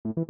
स्वागत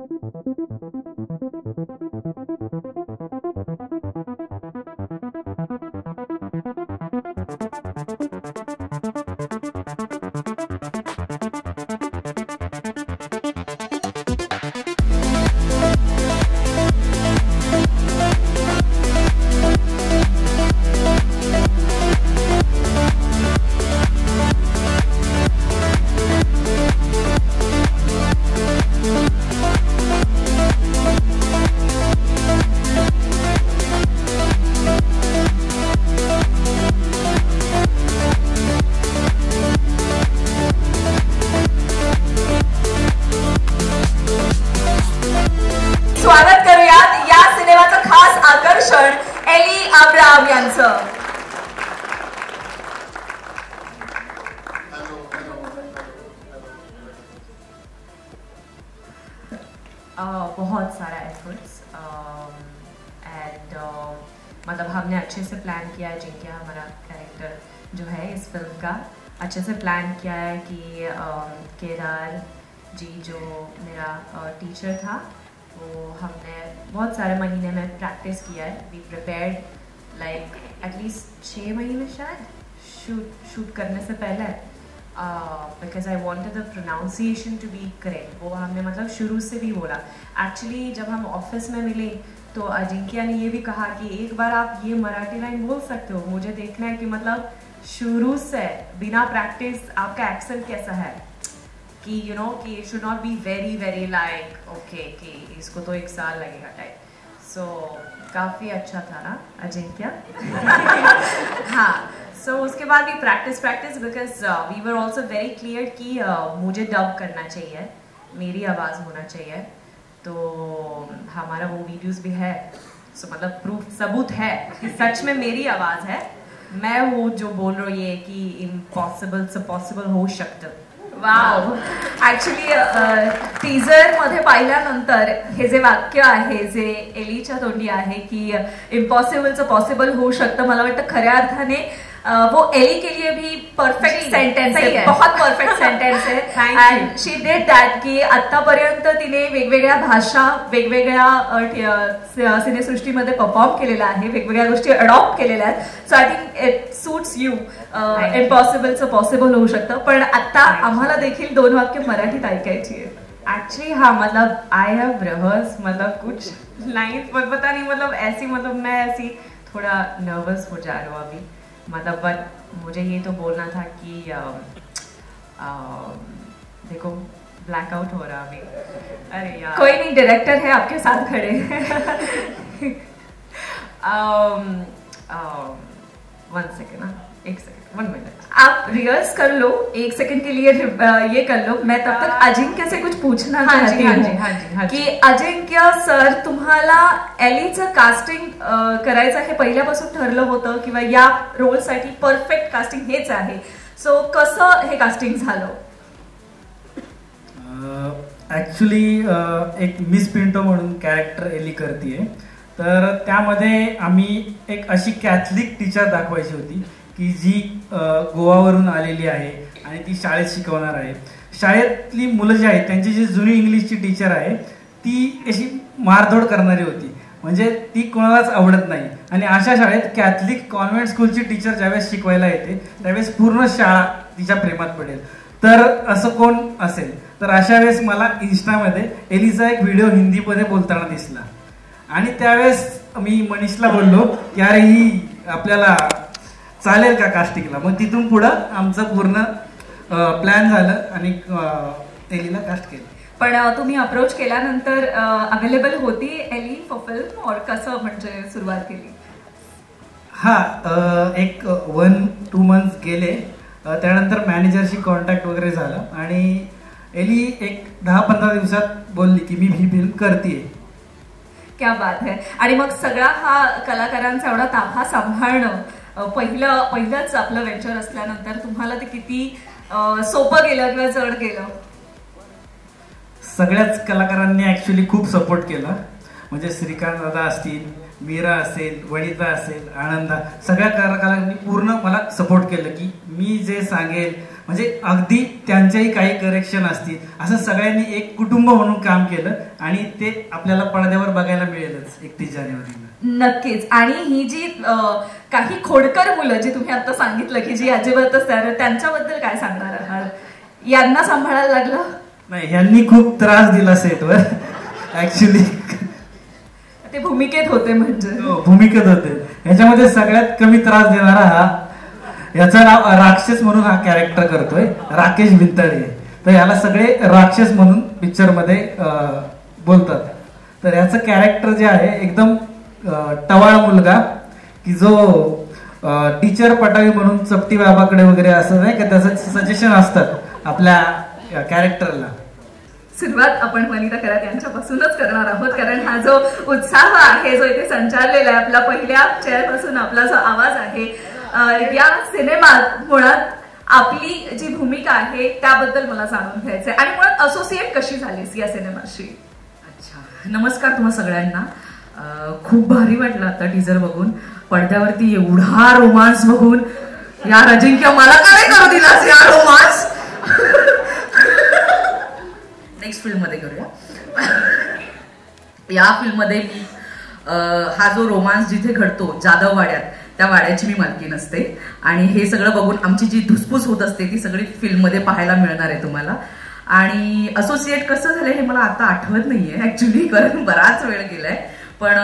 करूयात या सिनेमाचं खास आकर्षण एली अब्राहम यांचं. बहुत सारा एफर्ट्स एंड मतलब हमने अच्छे से प्लान किया है. जिनके हमारा कैरेक्टर जो है इस फिल्म का अच्छे से प्लान किया है कि केदार जी जो मेरा टीचर था वो हमने बहुत सारे महीने में प्रैक्टिस किया है. वी प्रिपेयर्ड लाइक एटलीस्ट 6 महीने शायद शूट करने से पहले, because I wanted the pronunciation to be correct. वो हमने मतलब शुरू से भी बोला. एक्चुअली जब हम ऑफिस में मिले तो अजिंक्य ने ये भी कहा कि एक बार आप ये मराठी लाइन बोल सकते हो, मुझे देखना है कि मतलब शुरू से बिना प्रैक्टिस आपका एक्सेंट कैसा है, कि यू नो कि it should not be very very like okay कि इसको तो 1 साल लगेगा टाइप. सो काफ़ी अच्छा था ना अजिंक्य. हाँ, सो उसके बाद भी practice because we were also very clear कि मुझे डब करना चाहिए, मेरी आवाज़ होना चाहिए. तो हमारा वो वीडियोस भी है. सो मतलब प्रूफ सबूत है कि सच में मेरी आवाज़ है. मैं वो जो बोल रही हूँ ये कि इम्पॉसिबल से पॉसिबल होऊ शकतं. वाव. ऍक्च्युली टीजर मध्ये पाहिल्यानंतर हे जे वाक्य आहे जे एलीच्या तोंडी आहे की इम्पॉसिबलचं पॉसिबल होऊ शकतं, मला वाटतं खऱ्या अर्थाने वो एली के लिए भी परफेक्ट सेंटेंस है. बहुत परफेक्ट सेंटेंस है. एंड शी डिड दॅट की आतापर्यंत तिने वेगवेगळ्या भाषा वेगवेगळ्या सिनेसृष्टीमध्ये परफॉर्म केलेला आहे, वेगवेगळ्या गोष्टी अडॉप्ट केलेल्या आहेत. So I think it suits you. इम्पॉसिबलचं पॉसिबल होऊ शकतं. पण आता आम्हाला देखील 2 वाक्य मराठीत ऐकायची आहे. एक्चुअली हाँ, मतलब आई हैव रिहर्स मतलब कुछ लाइन्स, पर पता नहीं मतलब ऐसी मतलब मैं ऐसी थोड़ा नर्वस हो जा रहा हूँ अभी. मतलब बट मुझे ये तो बोलना था कि देखो ब्लैकआउट हो रहा अभी. अरे यार कोई नहीं, डायरेक्टर है आपके साथ खड़े. वन सेकेंड ना, 1 सेकेंड 1 मिनट. आप रिहर्स कर लो 1 सेकंड के लिए. ये कर लो. मैं तब तक अजिंक्य से कुछ पूछना चाहती हूँ की अजिंक्य सर, तुम्हाला एलीचं कास्टिंग करायचं हे पहिल्यापासून ठरलं होतं किंवा या रोलसाठी परफेक्ट कास्टिंग हेच आहे? सो कसं हे कास्टिंग झालं? ॲक्च्युली एक मिस पिंटो म्हणून कॅरेक्टर एली करते, तर त्यामध्ये आम्ही एक अशी कॅथलिक टीचर दाखवायची होती की जी गोवावरून आलेली आहे आणि ती शाळेत शिकवणार आहे. शाळेतली मुलं जी आहेत त्यांची जी जुनी इंग्लिशची टीचर आहे ती अशी मारधोड करणारी होती, म्हणजे ती कोणालाच आवडत नाही. आणि अशा शाळेत कॅथलिक कॉन्व्हेंट स्कूलची टीचर ज्यावेळेस शिकवायला येते त्यावेळेस पूर्ण शाळा तिच्या प्रेमात पडेल. तर असं कोण असेल, तर अशा वेळेस मला इन्स्टामध्ये एलीचा एक व्हिडिओ हिंदीमध्ये बोलताना दिसला आणि त्यावेळेस मी मनीषला बोललो की अरे ही आपल्याला चालेल का कास्टिंगला. मग तिथून पुढं आमचं पूर्ण प्लॅन झालं आणि एलीला कास्ट केलं. पण तुम्ही अप्रोच केल्यानंतर अवेलेबल होती एली फॉर फिल्म, और कसं म्हणजे सुरुवात केली? हा, एक 1-2 मंथ्स गेले. त्यानंतर मॅनेजरशी कॉन्टॅक्ट वगैरे झालं आणि एली एक 10-15 दिवसात बोलली की मी ही फिल्म करतेय. क्या बात है. आणि मग सगळा हा कलाकारांचा एवढा ताफा सांभाळणं पहिलंच आपलं वेंचर असल्यानंतर तुम्हाला ते किती सोपं गेलं किंवा जड गेलं? सगळ्याच कलाकारांनी ऍक्च्युली खूप सपोर्ट केला. म्हणजे श्रीकांत दादा असतील, मीरा असेल, वनिता असेल, आनंदा, सगळ्या कलाकारांनी पूर्ण मला सपोर्ट केलं की मी जे सांगेल म्हणजे अगदी त्यांच्याही काही करेक्शन असतील, असं सगळ्यांनी एक कुटुंब म्हणून काम केलं आणि ते आपल्याला पडद्यावर बघायला मिळेलच 31 जानेवारीला. नक्कीच. आणि ही जी काही खोडकर मुलं जी तुम्ही आता सांगितलं की जी अजिबातच त्यांच्याबद्दल काय सांगणार आहात? यांना सांभाळायला लागलं? नाही, ह्यांनी खूप त्रास दिला सेटवर ऍक्च्युली. ते भूमिकेत होते म्हणजे भूमिकेत होते. ह्याच्यामध्ये सगळ्यात कमी त्रास देणारा हा, याचं नाव राक्षस म्हणून हा कॅरेक्टर करतोय राकेश भिंताडे. तर याला सगळे राक्षस म्हणून पिक्चर मध्ये बोलतात. तर याचं कॅरेक्टर जे आहे एकदम टवाळ मुलगा की जो टीचर पटावी म्हणून चपटी बाबाकडे वगैरे असं नाही का त्याचं सजेशन असतात आपल्या कॅरेक्टरला. सुरुवात आपण वनिता खरात यांच्यापासूनच करणार आहोत, कारण हा जो उत्साह आहे जो इथे संचारलेला आहे, आपला पहिल्या चेअरपासून आपला जो आवाज आहे, या सिनेमात मुळात आपली जी भूमिका आहे त्याबद्दल मला जाणून घ्यायचंय आणि मुळात असोसिएट कशी झालीस या सिनेमाशी? अच्छा, नमस्कार तुम्हा सगळ्यांना. खूप भारी वाटलं आता टीजर बघून, पडद्यावरती एवढा रोमांस बघून. यार अजिंक्य, मला काय करू दिलास या रोमांस? नेक्स्ट फिल्म मध्ये करूया. या फिल्म मध्ये मी हा जो रोमांस जिथे घडतो जाधव वाड्यात, त्या वाड्याची मी मालकीण असते आणि हे सगळं बघून आमची जी धुसफूस होत असते ती सगळी फिल्म मध्ये पाहायला मिळणार आहे तुम्हाला. आणि असोसिएट कसं झालंय हे मला आता आठवत नाहीये ऍक्च्युली, कारण बराच वेळ गेलाय. पण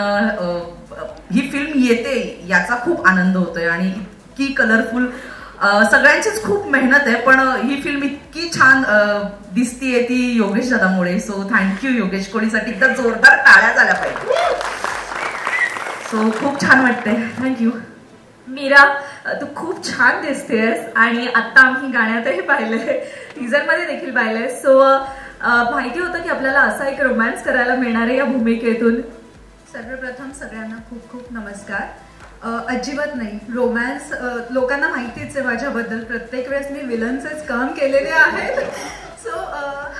ही फिल्म येते याचा खूप आनंद होतोय आणि इतकी कलरफुल, सगळ्यांचीच खूप मेहनत आहे, पण ही फिल्म इतकी छान दिसतीये ती योगेश दादामुळे. So thank you Yogesh. कोणीसाठी एकदा जोरदार टाळ्या झाल्या पाहिजे. सो खूप छान वाटतंय. थँक्यू. मीरा, तू खूप छान दिसतेस आणि आता आम्ही गाण्यातही पाहिलंय, टीजर मध्ये देखील पाहिलंय. सो माहिती होतं की आपल्याला असा एक रोमॅन्स करायला मिळणार आहे या भूमिकेतून? सर्वप्रथम सगळ्यांना खूप खूप नमस्कार. अजिबात नाही, रोमॅन्स लोकांना माहितीच आहे माझ्याबद्दल, प्रत्येक वेळेस मी विलनचेच काम केलेले आहेत. सो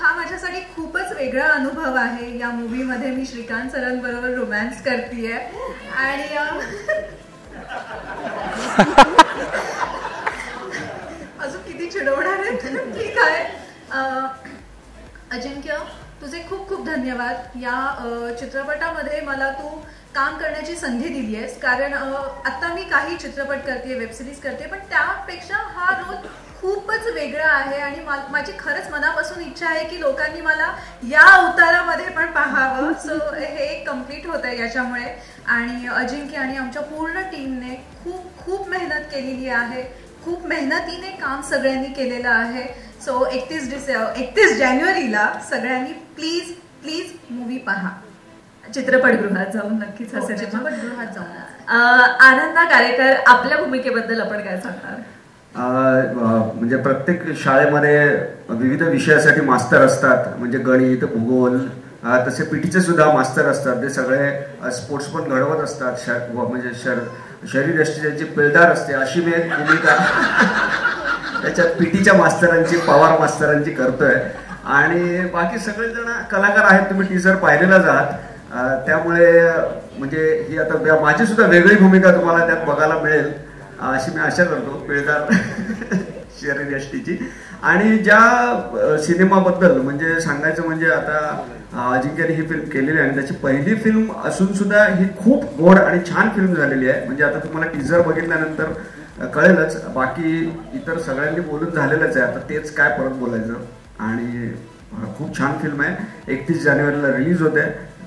हा माझ्यासाठी खूपच वेगळा अनुभव आहे. या मूवीमध्ये मी श्रीकांत सरांबरोबर रोमॅन्स करतेय आणि अजून किती चिडवणार आहे. ठीक आहे अजिंक्य, तुझे खूप खूप धन्यवाद. या चित्रपटामध्ये मला तू काम करण्याची संधी दिली आहेस, कारण आता मी काही चित्रपट करते, वेबसिरीज करते, पण त्यापेक्षा हा रोल खूपच वेगळा आहे आणि माझी खरंच मनापासून इच्छा आहे की लोकांनी मला या अवतारामध्ये पण पाहावं. सो हे कम्प्लीट होत आहे याच्यामुळे. आणि अजिंक्य आणि आमच्या पूर्ण टीमने खूप खूप मेहनत केलेली आहे, खूप मेहनतीने काम सगळ्यांनी केलेलं आहे. सो 31 जानेवारीला सगळ्यांनी प्लीज प्लीज मूवी पहा. चित्रपटगृहात जाऊन नक्कीच हा सिनेमा. चित्रपटगृहात जाऊन. आनंदा कारेकर, आपल्या भूमिकेबद्दल आपण काय सांगणार? म्हणजे प्रत्येक शाळेमध्ये विविध विषयासाठी मास्तर असतात, म्हणजे गणित, भूगोल, तसे पीटीचे सुद्धा मास्तर असतात. ते सगळे स्पोर्ट्स पण घडवत असतात, म्हणजे शरीर यष्टीची पिळदार असते अशी मी एक भूमिका त्याच्यात पीटीच्या मास्तरांची, पवार मास्तरांची करतोय. आणि बाकी सगळेजण कलाकार आहेत, तुम्ही टीजर पाहिलेलाच आहात. त्यामुळे म्हणजे ही आता माझी सुद्धा वेगळी भूमिका तुम्हाला त्यात बघायला मिळेल अशी मी आशा करतो, पिळदार शरीर यष्टीची. आणि ज्या सिनेमाबद्दल म्हणजे सांगायचं म्हणजे आता अजिंक्यने ही फिल्म केलेली आहे आणि त्याची पहिली फिल्म असून सुद्धा ही खूप गोड आणि छान फिल्म झालेली आहे. म्हणजे आता तुम्हाला टीजर बघितल्यानंतर कळेलच, बाकी इतर सगळ्यांनी बोलून झालेलंच आहे, आता तेच काय परत बोलायचं. आणि खूप छान फिल्म आहे, 31 जानेवारीला रिलीज होते.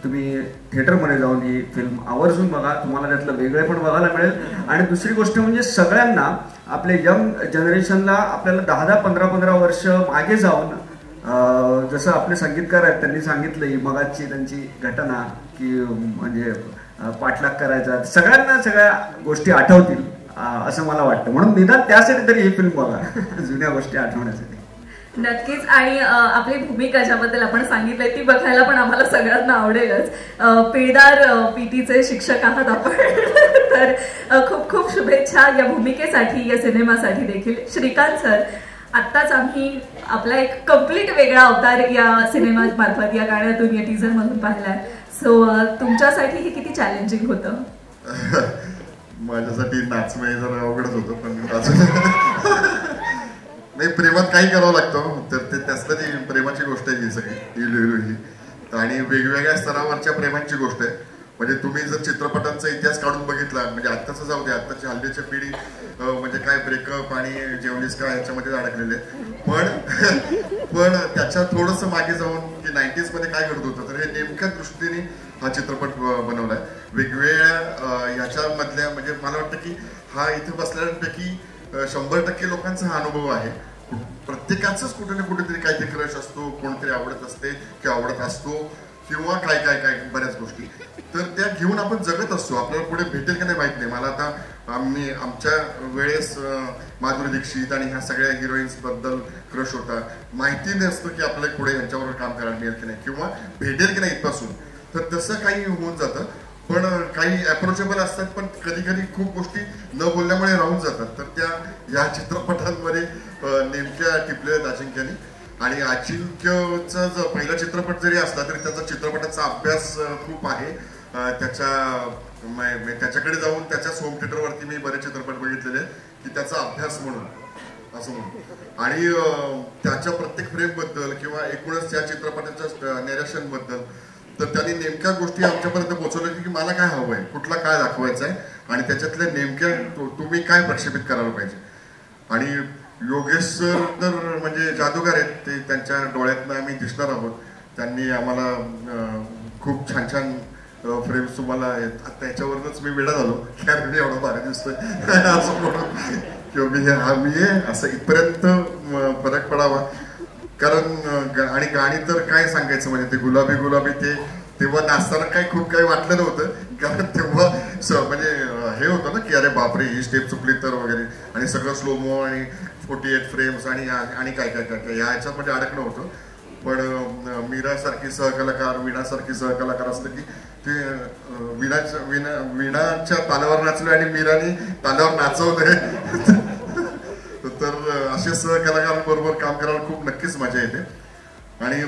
तुम्ही थिएटरमध्ये जाऊन ही फिल्म आवर्जून बघा, तुम्हाला त्यातलं वेगळे पण बघायला मिळेल. आणि दुसरी गोष्ट म्हणजे सगळ्यांना, आपल्या यंग जनरेशनला आपल्याला 10-15 वर्ष मागे जाऊन, जसं आपले संगीतकार आहेत त्यांनी सांगितलं ही मगाची त्यांची घटना की म्हणजे पाठलाग करायचा, सगळ्यांना सगळ्या गोष्टी आठवतील असं मला वाटतं. म्हणून निदान त्यासाठी तरी ही फिल्म बघा, जुन्या गोष्टी आठवण्यासाठी. नक्कीच. आणि आपली भूमिका ज्याबद्दल आपण सांगितलंय ती बघायला पण आम्हाला सगळ्यांना आवडेलच. पिळदार पीटीचे शिक्षक आहात आपण, तर खूप खूप शुभेच्छा या भूमिकेसाठी, या सिनेमासाठी देखील. श्रीकांत सर, आत्ताच आम्ही आपला एक कम्प्लीट वेगळा अवतार या सिनेमामार्फत, या गाण्यातून, या टीजर मधून पाहिलाय. सो तुमच्यासाठी हे किती चॅलेंजिंग होतं? माझ्यासाठी नाचणे जरा अवघडच होतं, पण नाही, प्रेमात काही करावं लागतं, तर ते त्यातलं ती प्रेमाची गोष्ट आहे ही सगळी इलू इलू ही. आणि वेगवेगळ्या स्तरावरच्या प्रेमांची गोष्ट आहे. म्हणजे तुम्ही जर चित्रपटांचा इतिहास काढून बघितला, म्हणजे आत्ताच जाऊ दे, आत्ताची हल्लीची पिढी म्हणजे काय ब्रेकअप आणि जेवलीस का याच्यामध्ये अडकलेले, पण त्याच्या थोडंसं मागे जाऊन की 90s मध्ये काय घडत होतं, तर हे नेमक्या दृष्टीने हा चित्रपट बनवलाय. वेगवेगळ्या ह्याच्यामधल्या, म्हणजे मला वाटतं की हा इथे बसलेल्यांपैकी 100% लोकांचा हा अनुभव आहे. प्रत्येकाचाच कुठे ना कुठेतरी काहीतरी क्रश असतो, कोणतरी आवडत असते किंवा आवडत असतो, किंवा काय काय काय बऱ्याच गोष्टी, तर त्या घेऊन आपण जगत असतो. आपल्याला पुढे भेटेल की नाही माहित नाही. मला आता आमच्या वेळेस माधुरी दीक्षित आणि ह्या सगळ्या हिरोईन्स बद्दल क्रश होता, माहिती नसतं की आपल्याला पुढे ह्यांच्यावर काम करायला मिळेल की नाही किंवा भेटेल की नाही इथपासून. तर तसं काही होऊन जातं. पण काही अप्रोचेबल असतात, पण कधी कधी खूप गोष्टी न बोलल्यामुळे राहून जातात. तर त्या या चित्रपटांमध्ये नेमक्या टिपलेल्या अजिंक्याने. आणि अजिंक्यचा जो पहिला चित्रपट जरी असला तरी त्याचा चित्रपटाचा अभ्यास खूप आहे. त्याच्याकडे जाऊन त्याच्याच होम थिएटरवरती मी बरेच चित्रपट बघितलेले की त्याचा अभ्यास म्हणून असं म्हणून. आणि त्याच्या प्रत्येक फ्रेम बद्दल किंवा एकूणच त्या चित्रपटाच्या नॅरेशन बद्दल तर त्यांनी नेमक्या गोष्टी आमच्यापर्यंत पोहोचवल्या की मला काय हवं आहे, कुठला काय दाखवायचं आहे आणि त्याच्यातल्या नेमक्या तुम्ही काय प्रक्षेपित करायला पाहिजे. आणि योगेश सर तर म्हणजे जादूगार आहेत, ते त्यांच्या डोळ्यातनं आम्ही दिसणार आहोत. त्यांनी आम्हाला खूप छान छान फ्रेम्स तुम्हाला त्याच्यावरूनच मी वेडा झालो कारण मी एवढा भारी दिसतोय असं म्हणून, किंवा हा मी आहे असं इथपर्यंत फरक पडावा. कारण आणि गाणी तर काय सांगायचं, म्हणजे ते गुलाबी गुलाबी ते तेव्हा नाचताना काय खूप काही वाटलं नव्हतं, कारण तेव्हा म्हणजे हे होतं ना की अरे बापरे ही स्टेप चुकली तर वगैरे, आणि सगळं स्लोमो आणि 48 फ्रेम्स आणि काय काय काय या ह्याच्यामध्ये अडकणं होतं. पण मीरासारखी सहकलाकार, वीणासारखी सहकलाकार असतं की ते वीणाच्या तालावर नाचले आणि मीरानी तालावर नाचवलंय. तर असे सहकलाकारांबरोबर काम करायला खूप नक्कीच मजा येते. आणि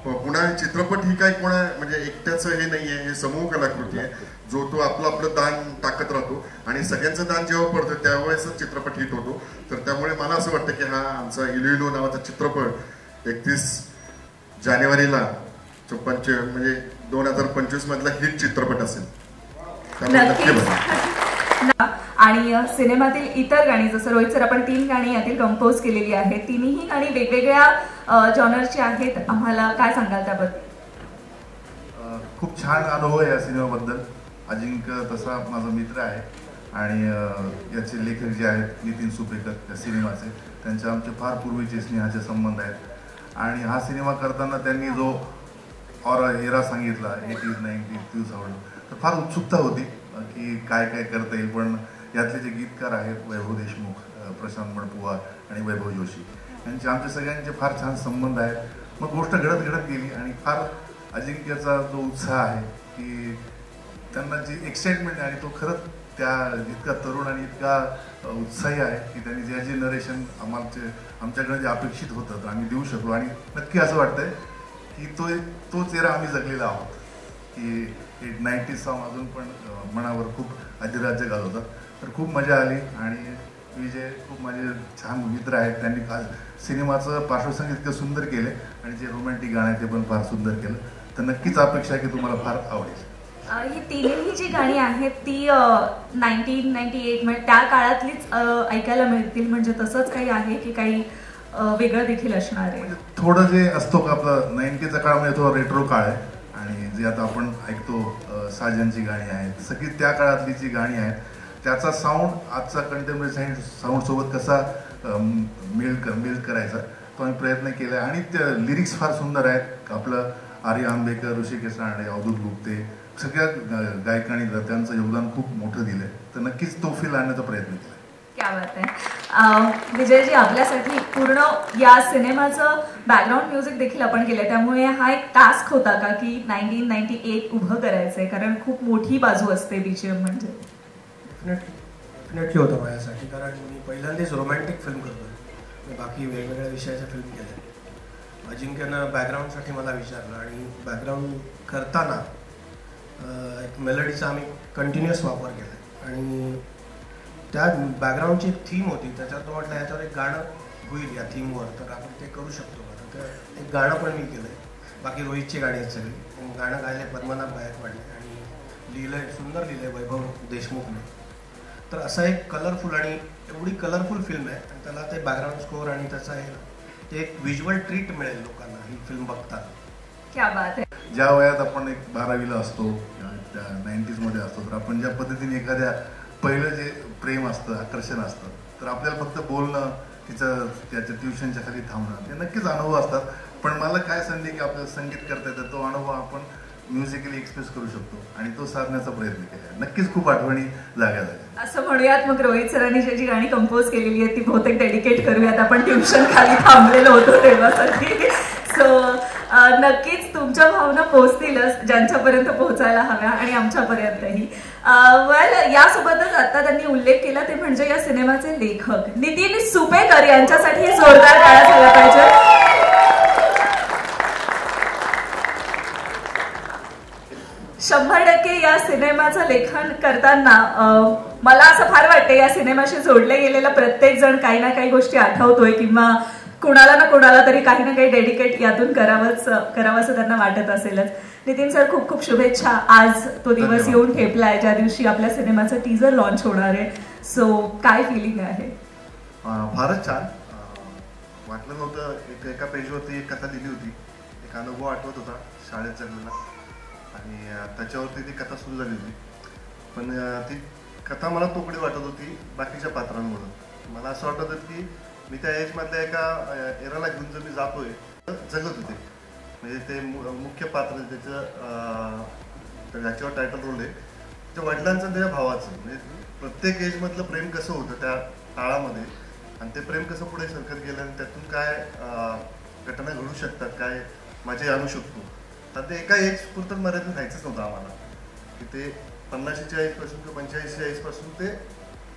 पुन्हा चित्रपट ही काय कोणा म्हणजे एकट्याचं हे नाहीये, हे समूह कलाकृती आहे. जो तो आपलं दान टाकत राहतो आणि सगळ्यांचं दान जेव्हा पडतं त्यावेळेसच चित्रपट हिट होतो. तर त्यामुळे मला असं वाटतं की हा आमचा इलू इलू नावाचा चित्रपट 31 जानेवारीला म्हणजे 2025 मधला हिट चित्रपट असेल. आणि सिनेमातील इतर गाणी, जसं रोहित सर आपण 3 गाणी यातील कंपोज केलेली आहेत, तिन्ही गाणी वेगवेगळ्या जॉनरची आहेत. आम्हाला काय सांगाल त्याबद्दल? खूप छान अनुभव आहे या सिनेमाबद्दल. अजिंक्य तसा माझा मित्र आहे आणि याचे लेखक जे आहेत नितीन सुपेकर या सिनेमाचे, त्यांचे आमचे फार पूर्वीचे स्नेहाचे संबंध आहेत. आणि हा सिनेमा करताना त्यांनी जो और एरा सांगितला 80s 90s 2000, तर फार उत्सुकता होती की काय काय करता येईल. पण यातले जे गीतकार आहेत वैभव देशमुख, प्रशांत मणपुवार आणि वैभव जोशी यांचे आमचे सगळ्यांचे फार छान संबंध आहेत. मग गोष्ट घडत गेली आणि फार अजिंक्यचा जो उत्साह आहे की त्यांना जी एक्साइटमेंट आहे, आणि तो खरंच त्या इतका तरुण आणि इतका उत्साही आहे की त्यांनी जे नरेशन आमच्याकडे जे अपेक्षित होतं तर आम्ही देऊ शकलो. आणि नक्की असं वाटतंय की तो चेहरा आम्ही जगलेला आहोत की 90s सॉन्ग अजून पण मनावर खूप अधिराज्य घालवतात. तर खूप मजा आली. आणि विजय खूप माझे छान मित्र आहेत, त्यांनी आज सिनेमाचं पार्श्वसंगीत इतकं सुंदर केलं आणि जे रोमॅन्टिक गाणं आहे ते पण फार सुंदर केलं. तर नक्कीच अपेक्षा आहे की तुम्हाला फार आवडेल. ही तिन्ही जी गाणी आहेत ती 1998 म्हणजे त्या काळातलीच ऐकायला मिळतील, म्हणजे तसंच काही आहे की काही वेगळं देखील असणार आहे? थोडं जे असतो का आपलं 90चा काळामध्ये थोडा रेट्रो काळ आहे. आणि जे आता आपण ऐकतो साजनची गाणी आहेत, सगळी त्या काळातली जी गाणी आहेत त्याचा साऊंड आजचा कंटेम्पररी साऊंड सोबत कसा मेल करायचा तो आम्ही प्रयत्न केला. आणि त्या लिरिक्स फार सुंदर आहेत. आपलं आर्य आंबेकर, ऋषिकेश रानडे, अवधूत गुप्ते सगळ्या गायकांनी त्यांचं योगदान खूप मोठं दिलंय. तर नक्कीच तो फील आणण्याचा प्रयत्न केला. क्या बात आहे. विजयजी, आपल्यासाठी पूर्ण या सिनेमाचं बॅकग्राऊंड म्युझिक देखील आपण केलंय, त्यामुळे हा एक टास्क होता का की 1998 उभं करायचंय? कारण खूप मोठी बाजू असते बीजीएम म्हणजे. डेफिनेटली होतं माझ्यासाठी, कारण मी पहिल्यांदाच रोमॅन्टिक फिल्म करतोय. मी बाकी वेगवेगळ्या विषयाच्या फिल्म केल्या. अजिंक्यनं बॅकग्राऊंडसाठी मला विचारलं आणि बॅकग्राऊंड करताना एक मेलडीचा आम्ही कंटिन्युअस वापर केला आणि त्या बॅकग्राऊंडची एक थीम होती. त्याच्यात म्हटलं ह्याच्यावर एक गाणं होईल या थीमवर तर आपण ते करू शकतो. आता तर एक गाणं पण मी केलं आहे, बाकी रोहितची गाणी आहेत सगळी. गाणं गायले पद्मनाभ गायकवाडने आणि लिहिलं सुंदर लिहिलं वैभव देशमुखने. तर असा एक कलरफुल आणि एवढी कलरफुल फिल्म आहे आणि त्याला ते बॅकग्राऊंड स्कोअर आणि त्याचा आहे ते एक व्हिज्युअल ट्रीट मिळेल लोकांना ही फिल्म बघताना. क्या बात आहे. ज्या वयात आपण एक 12वीला असतो, त्या 90s मध्ये असतो, तर आपण ज्या पद्धतीने एखाद्या पहिलं जे प्रेम असतं, आकर्षण असतं, तर आपल्याला फक्त बोलणं, त्याच्या ट्युशनच्या खाली थांबणं, हे नक्कीच अनुभव असतात. पण मला काय संधी की आपल्याला संगीत करता येतं, तो अनुभव आपण म्युझिकली एक्सप्रेस करू शकतो आणि तो साधण्याचा प्रयत्न केला. नक्कीच खूप आठवणी जाग्या झाल्या असं म्हणूयात. मग रोहित सरांनी जी गाणी कंपोज केलेली आहेत ती बहुतेक डेडिकेट करूयात. आपण ट्युशन खाली थांबलेलो होतो तेव्हासाठी. सो नक्कीच तुमच्या भावना पोहोचतीलच ज्यांच्यापर्यंत पोहोचायला हव्या आणि आमच्यापर्यंतही. वेल, यासोबतच आता त्यांनी उल्लेख केला ते म्हणजे या सिनेमाचे लेखक नितीन सुपेकर यांच्यासाठी जोरदार टाळ्या झाल्या पाहिजे. 100% या सिनेमाचं लेखन करताना मला असं फार वाटतं या सिनेमाशी जोडले गेलेला प्रत्येक जण काही ना काही गोष्टी आठवतोय किंवा कोणाला ना कोणाला तरी काही ना काही डेडिकेट यातून करावंसं त्यांना वाटत असेलच. नितीन सर, खूप खूप शुभेच्छा. आज तो दिवस येऊन ठेपलाय ज्या दिवशी आपल्या सिनेमाचं टीजर लॉन्च होणार आहे. सो काय फिलिंग आहे? फारच छान वाटलं नव्हतं. एका पेजवरती एक कथा लिहिली होती, एक अनुभव आठवत होता शाळेत जगलेला आणि त्याच्यावरती ती कथा सुरू झाली होती. पण ती कथा मला तोकडी वाटत होती बाकीच्या पात्रांमधून. मला असं वाटत होतं की मी त्या एजमधल्या एका एराला घेऊन जर मी जातोय जगत होते. म्हणजे ते मुख्य पात्र ज्याच्यावर टायटल रोल आहे त्या वडिलांचं त्या भावाचं, म्हणजे प्रत्येक एजमधलं प्रेम कसं होतं त्या काळामध्ये आणि ते प्रेम कसं पुढे सरकत गेलं आणि त्यातून काय घटना घडू शकतात, काय मजा आणू शकतो. तर ते एका एज पुरतं मर्यादित राहायचंच नव्हतं आम्हाला की ते 50च्या एजपासून किंवा 85च्या एजपासून ते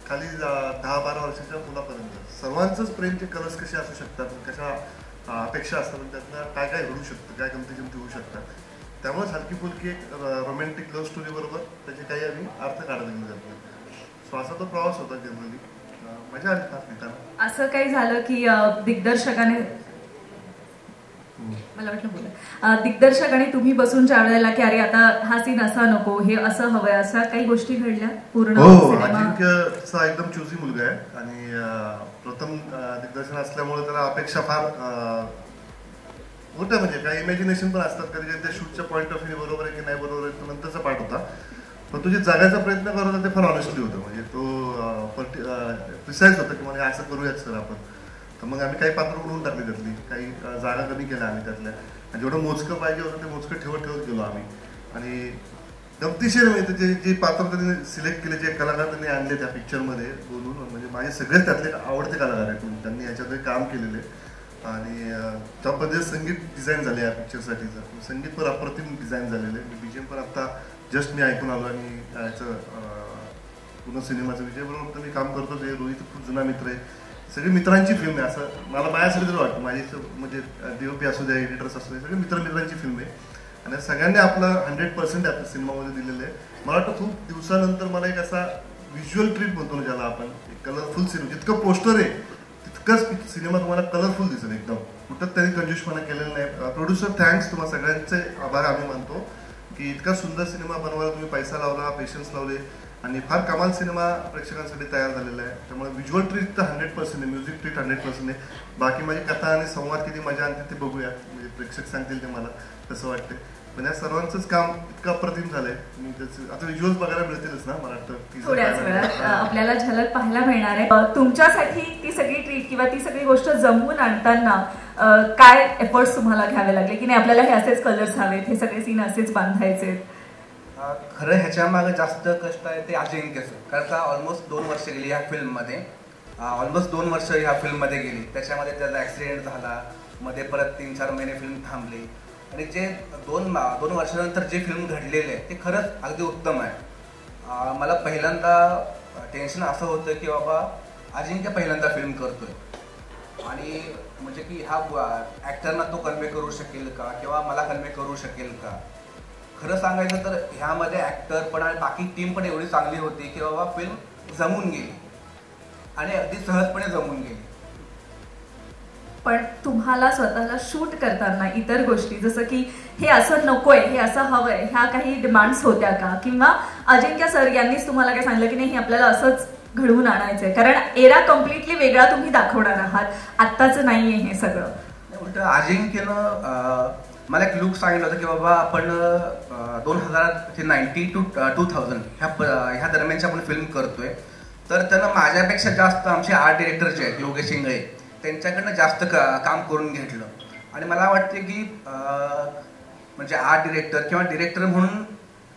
खाली 10-12 वर्षाच्या मुलापर्यंत सर्वांचंच प्रेमचे कलर्स कसे असू शकतात, कशा अपेक्षा असतात, त्यातनं काय काय घडू शकतं, काय गमती होऊ शकतात. त्यामुळेच हलकी फुलकी एक रोमॅन्टिक लव्ह स्टोरी बरोबर त्याचे काही आम्ही अर्थ काढत गेलो जातो. सो असा तो प्रवास होता. जनरली मजा आली फार लिहिताना. असं काही झालं की दिग्दर्शकाने, मला वाटलं बोला, दिग्दर्शकाने तुम्ही बसून ज्या वेळेला की अरे आता हा सीन असा नको, हे असं हवंय, अशा काही गोष्टी घडल्या पूर्ण? हो, अजिंक्यचा एकदम चुजी मुलगा आहे आणि प्रथम दिग्दर्शन असल्यामुळे त्याला अपेक्षा फार होत्या. म्हणजे काही इमॅजिनेशन पण असतात कधी कधी त्या शूटच्या पॉईंट ऑफ व्ह्यू बरोबर आहे की नाही बरोबर आहे तो नंतरचा पार्ट होता. पण तुझी जगायचा प्रयत्न करत होता ते फार ऑनेस्टली होतं. म्हणजे तो प्रिसाईज होता की म्हणजे असं करूयात सर आपण. तर मग आम्ही काही पात्र उडवून टाकली त्यातली, काही जागा कमी केल्या आम्ही त्यातल्या आणि जेवढं मोजकं पाहिजे होतं ते मोजकं ठेवत गेलो आम्ही. आणि गमतीशीर म्हणजे जे पात्र त्यांनी सिलेक्ट केले, जे कलाकार त्यांनी आणले त्या पिक्चरमध्ये बोलून, म्हणजे माझे सगळेच त्यातले आवडते कलाकार आहेत. त्यांनी याच्यात काम केलेले आणि त्या पद्धतीने संगीत डिझाईन झाले या पिक्चरसाठीचं. संगीत पण अप्रतिम डिझाईन झालेलं आहे. बीजीएम पण आता जस्ट मी ऐकून आलो आणि याचं पूर्ण सिनेमाचं विजयबरोबर तर मी काम करतो. ते रोहित खूप जुना मित्र आहे, सगळी मित्रांची फिल्म आहे असं मला माझ्यासाठी तर वाटतं. माझी म्हणजे DOP असू द्या, एडिटर्स असू द्या, सगळे मित्रांची फिल्म आहे आणि सगळ्यांनी आपलं 100% आपल्या सिनेमामध्ये दिलेलं आहे. मला वाटतं खूप दिवसानंतर मला एक असा व्हिज्युअल ट्रीट म्हणतो ना ज्याला आपण, एक कलरफुल सिनेमा. जितकं पोस्टर आहे तितकंच सिनेमा तुम्हाला कलरफुल दिसेल एकदम. कुठं त्यांनी कंजूसपणा केलेला नाही. प्रोड्युसर थँक्स, तुम्हाला सगळ्यांचे आभार आम्ही मानतो की इतका सुंदर सिनेमा बनवायला तुम्ही पैसा लावला, पेशन्स लावले आणि फार कमाल सिनेमा प्रेक्षकांसाठी तयार झालेला आहे. त्यामुळे व्हिज्युअल ट्रीट तर 100% आहे, म्युझिक ट्रीट 100% आहे. बाकी माझी कथा आणि संवाद किती मजा आणते ते बघूया, म्हणजे प्रेक्षक सांगतील ते मला कसं वाटते. पण या सर्वांचंच काम इतकं अप्रतिम झालंय. आता व्हिज्युअल्स बघायला मिळतीलच ना, मला वाटतं थोड्याच वेळात आपल्याला झलक पाहायला मिळणार आहे. तुमच्यासाठी ती सगळी ट्रीट किंवा ती सगळी गोष्ट जमवून आणताना काय एफर्ट्स तुम्हाला घ्यावे लागले की नाही आपल्याला हे असेच कलर्स हवेत, हे सगळे सीन असेच बांधायचे? खरं ह्याच्या मागे जास्त कष्ट आहे ते अजिंक्यचं. कारण का ऑलमोस्ट 2 वर्ष गेली ह्या फिल्ममध्ये, ऑलमोस्ट 2 वर्ष ह्या फिल्ममध्ये गेली. त्याच्यामध्ये त्याचा ॲक्सिडेंट झाला, मध्ये परत 3-4 महिने फिल्म थांबली आणि जे 2 वर्षानंतर जे फिल्म घडलेले आहे ते खरंच अगदी उत्तम आहे. मला पहिल्यांदा टेन्शन असं होतं की बाबा अजिंक्य पहिल्यांदा फिल्म करतोय आणि म्हणजे की हा ॲक्टरना तो कन्वे करू शकेल का किंवा मला कन्वे करू शकेल का. खरं सांगायचं तर ह्यामध्ये ॲक्टर पण आणि बाकी टीम पण एवढी चांगली होती की बाबा फिल्म जमून गेली आणि अगदी सहजपणे जमून गेली. पण तुम्हाला स्वतःला शूट करताना इतर गोष्टी जसं की हे असं नकोय, हे असं हवंय, ह्या काही डिमांड्स होत्या का? किंवा अजिंक्य सर यांनीच तुम्हाला काय सांगितलं की नाही आपल्याला असंच घडवून आणायचंय? कारण एरा कम्प्लिटली वेगळा तुम्ही दाखवणार आहात, आत्ताचं नाहीये हे सगळं. अजिंक्यनं मला एक लुक सांगितलं होतं की बाबा आपण 2090 to 2000 ह्या दरम्यानची आपण फिल्म करतोय, तर त्यानं माझ्यापेक्षा जास्त आमचे आर्ट डिरेक्टर जे आहेत योगेश इंगळे त्यांच्याकडनं जास्त काम करून घेतलं. आणि मला वाटते की म्हणजे आर्ट डिरेक्टर किंवा डिरेक्टर म्हणून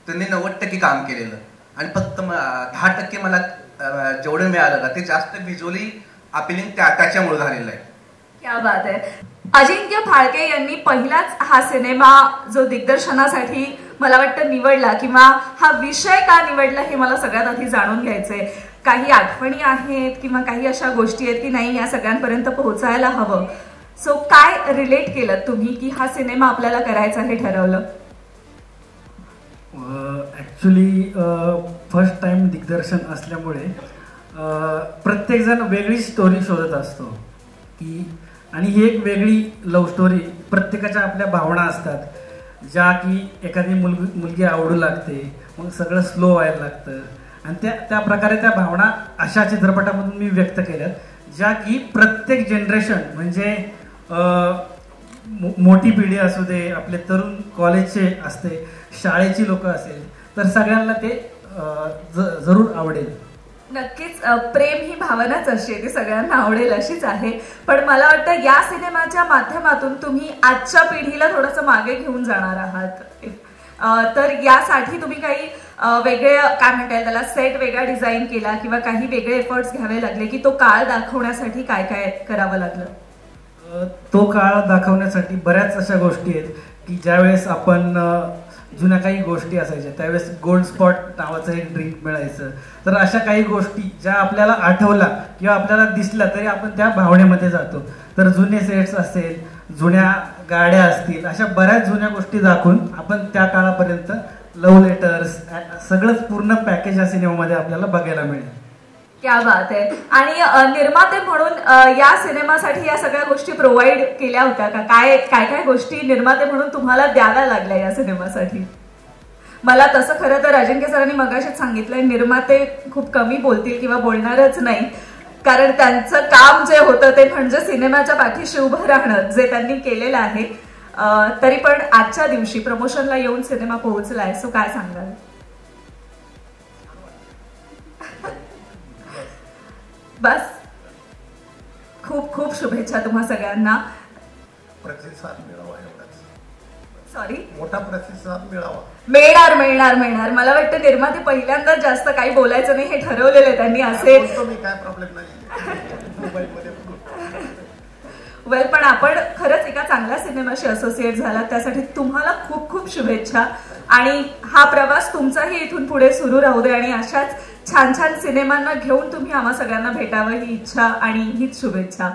त्यांनी 90% काम केलेलं आणि फक्त 10% मला जेवढं मिळालं ना ते जास्त व्हिज्युअली अपिलिंग त्याच्यामुळे झालेलं आहे. क्या बात आहे. अजिंक्य फाळके यांनी पहिलाच हा सिनेमा जो दिग्दर्शनासाठी मला वाटतं निवडला किंवा हा विषय का निवडला हे मला सगळ्यात आधी जाणून घ्यायचंय. काही आठवणी आहेत किंवा काही अशा गोष्टी आहेत की नाही या सगळ्यांपर्यंत पोहोचायला हवं, सो काय रिलेट केलं तुम्ही की हा सिनेमा आपल्याला करायचा हे ठरवलं? ॲक्च्युली फर्स्ट टाइम दिग्दर्शन असल्यामुळे प्रत्येकजण वेगळी स्टोरी शोधत असतो की, आणि ही एक वेगळी लव्ह स्टोरी. प्रत्येकाच्या आपल्या भावना असतात ज्या की एखादी मुलगी आवडू लागते, मग सगळं स्लो व्हायला लागतं आणि त्या प्रकारे त्या भावना अशा चित्रपटामधून मी व्यक्त केल्यात ज्या की प्रत्येक जनरेशन म्हणजे मोठी पिढी असू दे, आपले तरुण कॉलेजचे असते, शाळेची लोक असेल, तर सगळ्यांना ते जरूर आवडेल. नक्कीच प्रेम ही भावनाच अशी आहे, ती सगळ्यांना आवडेल अशीच आहे. पण मला वाटतं या सिनेमाच्या माध्यमातून तुम्ही आजच्या पिढीला थोडंसं मागे घेऊन जाणार आहात, तर यासाठी तुम्ही काही वेगळे काय म्हणता येईल त्याला सेट वेगळा डिझाईन केला किंवा काही वेगळे एफर्ट्स घ्यावे लागले की तो काळ दाखवण्यासाठी काय काय करावं लागलं? तो काळ दाखवण्यासाठी बऱ्याच अशा गोष्टी आहेत की ज्यावेळेस आपण जुन्या काही गोष्टी असायच्या त्यावेळेस गोल्ड स्पॉट नावाचं एक ड्रिंक मिळायचं, तर अशा काही गोष्टी ज्या आपल्याला आठवला किंवा आपल्याला दिसल्या तरी आपण त्या भावनेमध्ये जातो. तर जुने सेट्स असेल, जुन्या गाड्या असतील, अशा बऱ्याच जुन्या गोष्टी दाखवून आपण त्या काळापर्यंत लव्ह लेटर्स सगळंच पूर्ण पॅकेज या सिनेमामध्ये आपल्याला बघायला मिळेल. क्या बात आहे. आणि निर्माते म्हणून या सिनेमासाठी या सगळ्या गोष्टी प्रोव्हाइड केल्या होत्या का? काय काय गोष्टी निर्माते म्हणून तुम्हाला द्याव्या लागल्या या सिनेमासाठी? मला तसं खरं तर अजिंक्य सरांनी मगाशीच सांगितलंय निर्माते खूप कमी बोलतील किंवा बोलणारच नाही, कारण त्यांचं काम जे होतं ते म्हणजे सिनेमाच्या पाठीशी उभं राहणं जे त्यांनी केलेलं आहे. तरी पण आजच्या दिवशी प्रमोशनला येऊन सिनेमा पोहोचलाय, सो काय सांगाल? बस खूप खूप शुभेच्छा तुम्हा सगळ्यांना. प्रतिसाद मिळावा एवढाच. सॉरी, मोठा प्रतिसाद मिळावा. मिळणार मिळणार मिळणार. मला वाटतं निर्माते पहिल्यांदाच जास्त काही बोलायचं नाही हे ठरवलेलं आहे त्यांनी. असे काय प्रॉब्लेम नाही. वेल, पण आपण खरंच एका चांगल्या सिनेमाशी असोसिएट झाला त्यासाठी तुम्हाला खूप खूप शुभेच्छा. आणि हा प्रवास तुमचाही इथून पुढे सुरू राहू दे आणि अशाच छान छान सिनेमांना घेऊन तुम्ही आम्हा सगळ्यांना भेटावं ही इच्छा आणि हीच शुभेच्छा.